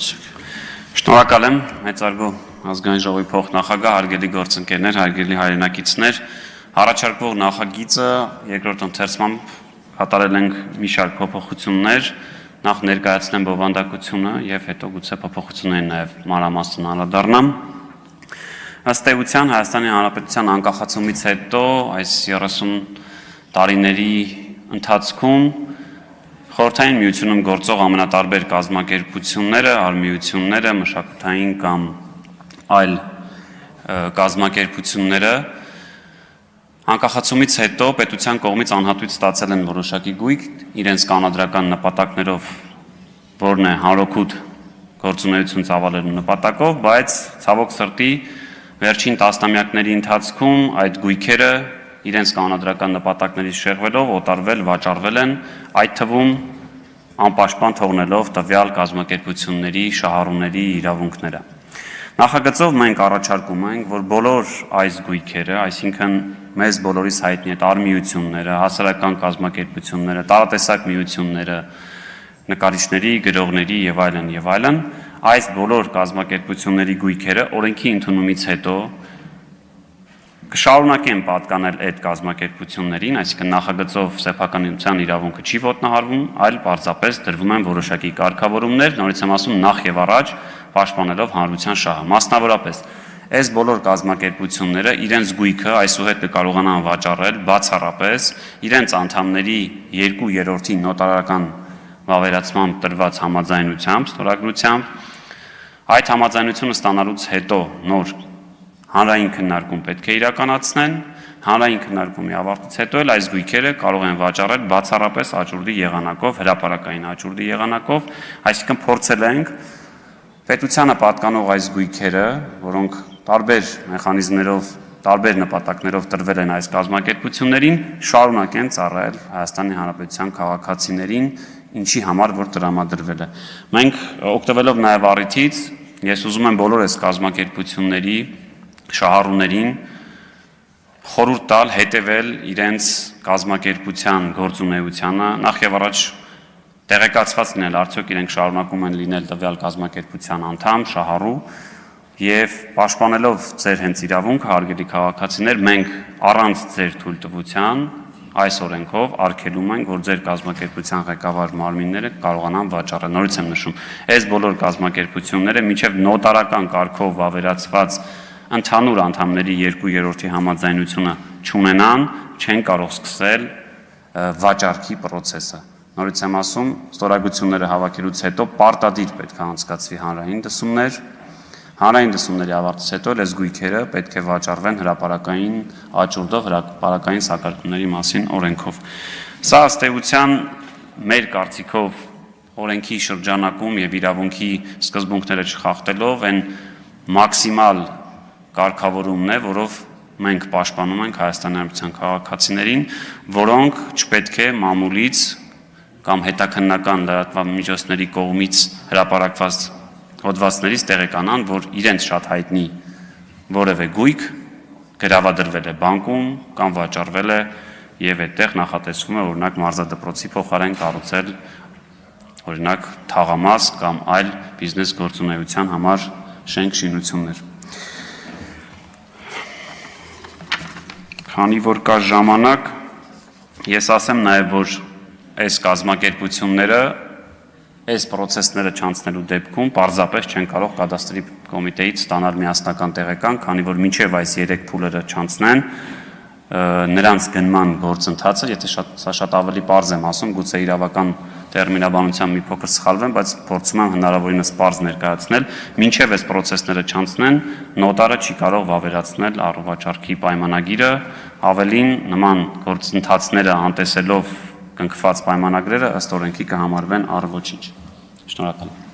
Շնորհակալ եմ, մեծարգո ազգային ժողովի փոխնախագահ, հարգելի գործընկերներ, հարգելի հայրենակիցներ, առաջարկվող նախագիծը երկրորդ ընթերցմամբ կատարել ենք մի շարք փոփոխություններ, նախ ներկայացնեմ բովանդակությունը եւ հետո գուցե փոփոխություններին նաեւ մանրամասն անդրադառնամ։ Ըստ էության Հայաստանի Հանրապետության անկախացումից հետո այս 30 տարիների ընթացքում Խորհրդային միությունում գործող ամենատարբեր կազմակերպությունները, արմիությունները, մշակութային կամ այլ կազմակերպությունները անկախացումից հետո պետության կողմից անհատույց ստացել են որոշակի գույք իրենց կանոնադրական նպատակներով, որն է հանրօգուտ գործունեություն ծավալելու նպատակով, բայց ցավոք սրտի վերջին տասնամյակների ընթացքում այդ գույքերը իրենց կանոնադրական նպատակներից շեղվելով օտարվել, վաճառվել են, այդ թվում անպաշտպան թողնելով տվյալ կազմակերպությունների շահառուների իրավունքները։ Նախագծով մենք առաջարկում ենք, որ բոլոր այս գույքերը, այսինքն մեզ բոլորիս հայտնի այդ արմիությունները, հասարակական կազմակերպությունները, տարատեսակ միությունները, նկարիչների, գրողների եւ այլն, այս բոլոր կազմակերպությունների գույքերը օրենքի ընդունումից հետո կշարունակեն պատկանել այդ կազմակերպություններին, այսինքն նախագծով սեփականության իրավունքը չի ոտնահարվում, այլ պարզապես դրվում են որոշակի կարգավորումներ, նորից եմ ասում, նախ եւ առաջ պաշտպանելով հանրության շահը։ Մասնավորապես, այս բոլոր կազմակերպությունները իրենց գույքը այսուհետ կկարողանան վաճառել բացառապես իրենց անդամների 2/3 նոտարական վավերացմամբ տրված համաձայնությամբ, ստորագրությամբ, այդ համաձայնությունը ստանալուց հետո նոր հանրային քննարկում պետք է իրականացնեն, հանրային քննարկումի ավարտից հետո էլ այս գույքերը կարող են վաճառել բացառապես աճուրդի եղանակով, հրապարակային աճուրդի եղանակով, այսինքն փորձել ենք պետությանը պատկանող այս գույքերը, որոնք տարբեր մեխանիզմներով, տարբեր նպատակներով տրվել են այս կազմակերպություններին, շարունակեն ծառայել Հայաստանի Հանրապետության քաղաքացիներին, ինչի համար որ տրամադրվել է։ Մենք օգտվելով նաև առիթից, ես ուզում եմ բոլոր այս կազմակերպությունների շահառուներին խորհուրդ տալ հետևել իրենց կազմակերպության գործունեությանը, նախ եւ առաջ տեղեկացված լինել, արդյոք իրենք շարունակում են լինել տվյալ կազմակերպության անդամ, շահառու եւ պաշտպանելով ձեր հենց իրավունքը, հարգելի քաղաքացիներ, մենք առանց ձեր թույլտվության այս օրենքով արգելում ենք, որ ձեր կազմակերպության ղեկավար մարմինները կարողանան վաճառել։ Նորից եմ նշում, այս բոլոր կազմակերպությունները մինչեւ նոտարական կարգով վավերացված ընդհանուր անդամների 2/3 համաձայնությունը չունենան, չեն կարող սկսել վաճառքի process-ը։ Նորից եմ ասում, ստորագրությունները հավաքելուց հետո պարտադիր պետք է անցկացվի հանրային դասումներ, հանրային դասումների ավարտից հետո այս գույքերը պետք է վաճառվեն հրապարակային աճուրդով, հրապարակային սակարկումների մասին օրենքով։ Սա ըստ էության մեր կարծիքով օրենքի շրջանակում եւ իրավունքի սկզբունքները չխախտելով են մաքսիմալ կարգավորումն է, որով մենք պաշտպանում ենք Հայաստանի Հանրապետության քաղաքացիներին, որոնք չպետք է մամուլից կամ հետաքննական լրատվամիջոցների կողմից հրապարակված հոդվածներից տեղեկանան, որ իրենց շատ հայտնի որևէ գույք գրավադրվել է բանկում կամ վաճառվել է եւ այդտեղ նախատեսվում է օրինակ մարզադպրոցի փոխարեն կառուցել օրինակ թաղամաս կամ այլ բիզնես գործունեության համար շենք շինություններ։ Քանի որ կա ժամանակ, ես ասեմ նաև, որ այս կազմակերպությունները այս process-ները չանցնելու դեպքում պարզապես չեն կարող կադաստրի կոմիտեից ստանալ միասնական տեղեկան, քանի որ մինչև այս 3 փուլերը չանցնեն, նրանց գնման գործընթացը, եթե սա շատ ավելի պարզ եմ ասում, գուցե իրավական տերմինաբանությամբ մի փոքր սխալվեմ, բայց փորձում եմ հնարավորինս պարզ ներկայացնել, մինչև այս process-ները չանցնեն, նոտարը չի կարող վավերացնել առողջարքի պայմանագիրը, ավելին նման գործընթացները անտեսելով կնքված պայմանագրերը ըստ օրենքի կհամարվեն առ ոչինչ։ Շնորհակալ եմ։